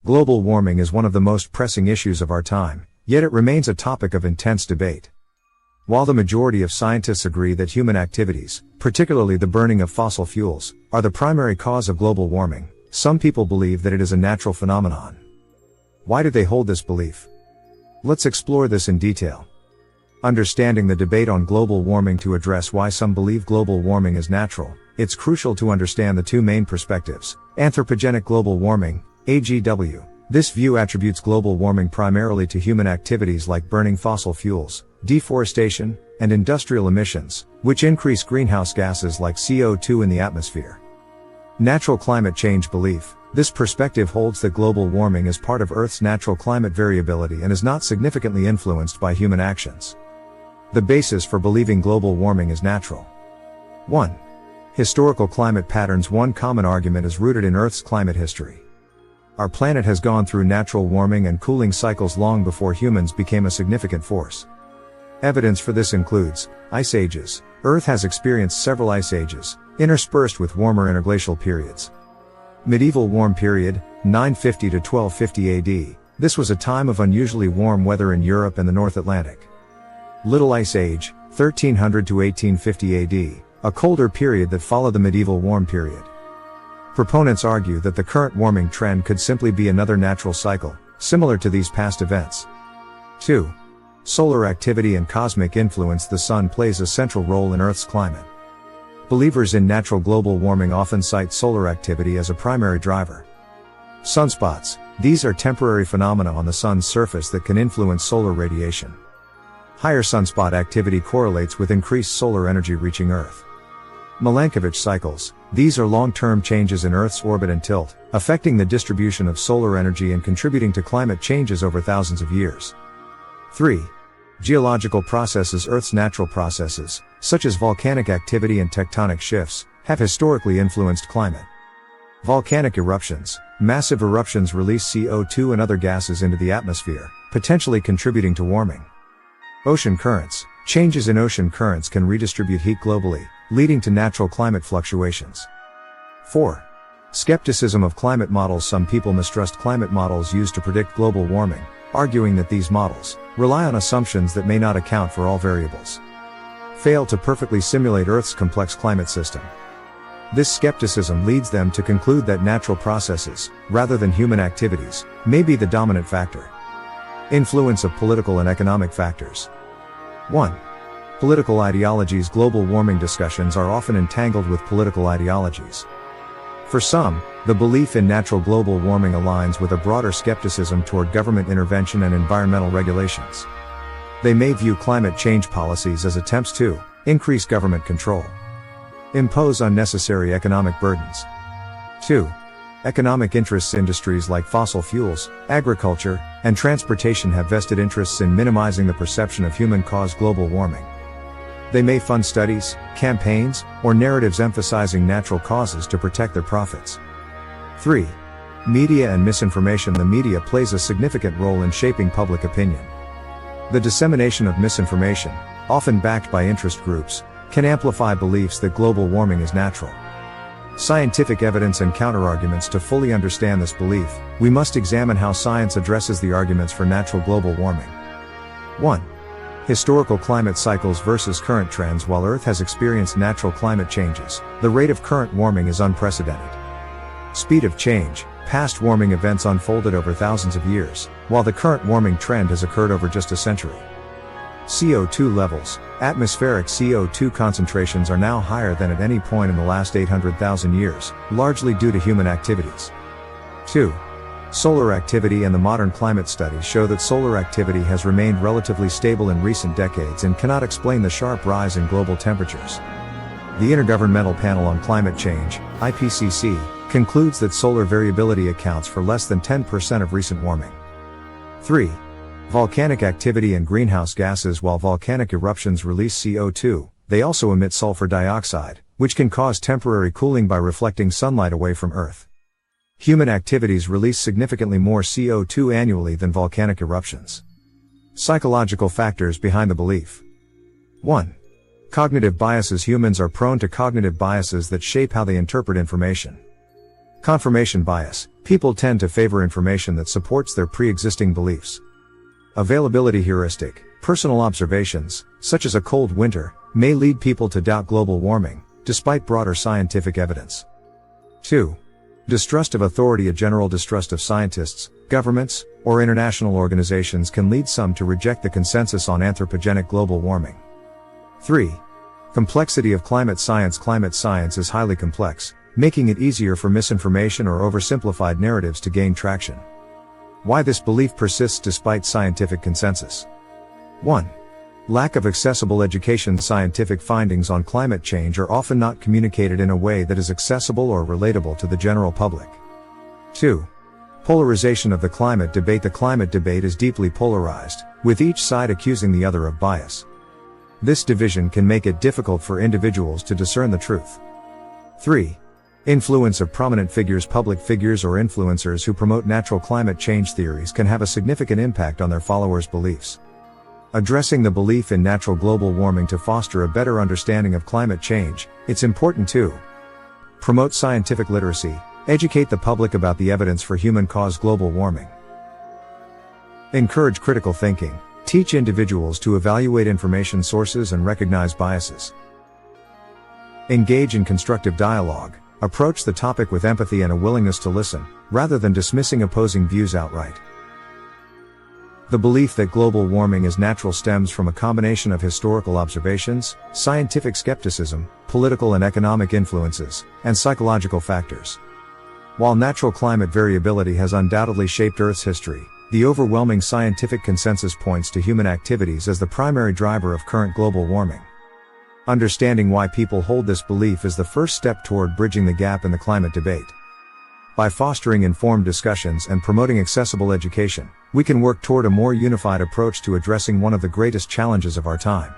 Global warming is one of the most pressing issues of our time, yet it remains a topic of intense debate. While the majority of scientists agree that human activities, particularly the burning of fossil fuels, are the primary cause of global warming, some people believe that it is a natural phenomenon. Why do they hold this belief? Let's explore this in detail. Understanding the debate on global warming. To address why some believe global warming is natural, it's crucial to understand the two main perspectives. Anthropogenic global warming, AGW. This view attributes global warming primarily to human activities like burning fossil fuels, deforestation, and industrial emissions, which increase greenhouse gases like CO2 in the atmosphere. Natural climate change belief. This perspective holds that global warming is part of Earth's natural climate variability and is not significantly influenced by human actions. The basis for believing global warming is natural. 1. Historical climate patterns. One common argument is rooted in Earth's climate history. Our planet has gone through natural warming and cooling cycles long before humans became a significant force. Evidence for this includes ice ages. Earth has experienced several ice ages, interspersed with warmer interglacial periods. Medieval warm period, 950 to 1250 AD. This was a time of unusually warm weather in Europe and the North Atlantic. Little Ice Age, 1300 to 1850 AD, a colder period that followed the medieval warm period. Proponents argue that the current warming trend could simply be another natural cycle, similar to these past events. 2. Solar activity and cosmic influence. The sun plays a central role in Earth's climate. Believers in natural global warming often cite solar activity as a primary driver. Sunspots. These are temporary phenomena on the sun's surface that can influence solar radiation. Higher sunspot activity correlates with increased solar energy reaching Earth. Milankovitch cycles. These are long-term changes in Earth's orbit and tilt, affecting the distribution of solar energy and contributing to climate changes over thousands of years. 3. Geological processes. Earth's natural processes, such as volcanic activity and tectonic shifts, have historically influenced climate. Volcanic eruptions. Massive eruptions release CO2 and other gases into the atmosphere, potentially contributing to warming. Ocean currents. Changes in ocean currents can redistribute heat globally, leading to natural climate fluctuations. 4. Skepticism of climate models. Some people mistrust climate models used to predict global warming, arguing that these models rely on assumptions that may not account for all variables. Fail to perfectly simulate Earth's complex climate system. This skepticism leads them to conclude that natural processes, rather than human activities, may be the dominant factor. Influence of political and economic factors. 1. Political ideologies. Global warming discussions are often entangled with political ideologies. For some, the belief in natural global warming aligns with a broader skepticism toward government intervention and environmental regulations. They may view climate change policies as attempts to increase government control, impose unnecessary economic burdens. 2. Economic interests. Industries like fossil fuels, agriculture, and transportation have vested interests in minimizing the perception of human-caused global warming. They may fund studies, campaigns, or narratives emphasizing natural causes to protect their profits. 3. Media and misinformation. The media plays a significant role in shaping public opinion. The dissemination of misinformation, often backed by interest groups, can amplify beliefs that global warming is natural. Scientific evidence and counterarguments. To fully understand this belief, we must examine how science addresses the arguments for natural global warming. 1. Historical climate cycles versus current trends. While Earth has experienced natural climate changes, the rate of current warming is unprecedented. Speed of change. Past warming events unfolded over thousands of years, while the current warming trend has occurred over just a century. CO2 levels. Atmospheric CO2 concentrations are now higher than at any point in the last 800,000 years, largely due to human activities. 2. Solar activity and the modern climate studies show that solar activity has remained relatively stable in recent decades and cannot explain the sharp rise in global temperatures. The Intergovernmental Panel on Climate Change, IPCC, concludes that solar variability accounts for less than 10% of recent warming. 3. Volcanic activity and greenhouse gases. While volcanic eruptions release CO2, they also emit sulfur dioxide, which can cause temporary cooling by reflecting sunlight away from Earth. Human activities release significantly more CO2 annually than volcanic eruptions. Psychological factors behind the belief. 1. Cognitive biases. Humans are prone to cognitive biases that shape how they interpret information. Confirmation bias. People tend to favor information that supports their pre-existing beliefs. Availability heuristic. Personal observations, such as a cold winter, may lead people to doubt global warming, despite broader scientific evidence. 2. Distrust of authority. A general distrust of scientists, governments, or international organizations can lead some to reject the consensus on anthropogenic global warming. 3. Complexity of climate science. Climate science is highly complex, making it easier for misinformation or oversimplified narratives to gain traction. Why this belief persists despite scientific consensus. 1. Lack of accessible education. Scientific findings on climate change are often not communicated in a way that is accessible or relatable to the general public. 2. Polarization of the climate debate. The climate debate is deeply polarized, with each side accusing the other of bias. This division can make it difficult for individuals to discern the truth. 3. Influence of prominent figures. Public figures or influencers who promote natural climate change theories can have a significant impact on their followers' beliefs. Addressing the belief in natural global warming. To foster a better understanding of climate change, it's important to promote scientific literacy, educate the public about the evidence for human-caused global warming, encourage critical thinking, teach individuals to evaluate information sources and recognize biases, engage in constructive dialogue, approach the topic with empathy and a willingness to listen, rather than dismissing opposing views outright. The belief that global warming is natural stems from a combination of historical observations, scientific skepticism, political and economic influences, and psychological factors. While natural climate variability has undoubtedly shaped Earth's history, the overwhelming scientific consensus points to human activities as the primary driver of current global warming. Understanding why people hold this belief is the first step toward bridging the gap in the climate debate. By fostering informed discussions and promoting accessible education, we can work toward a more unified approach to addressing one of the greatest challenges of our time.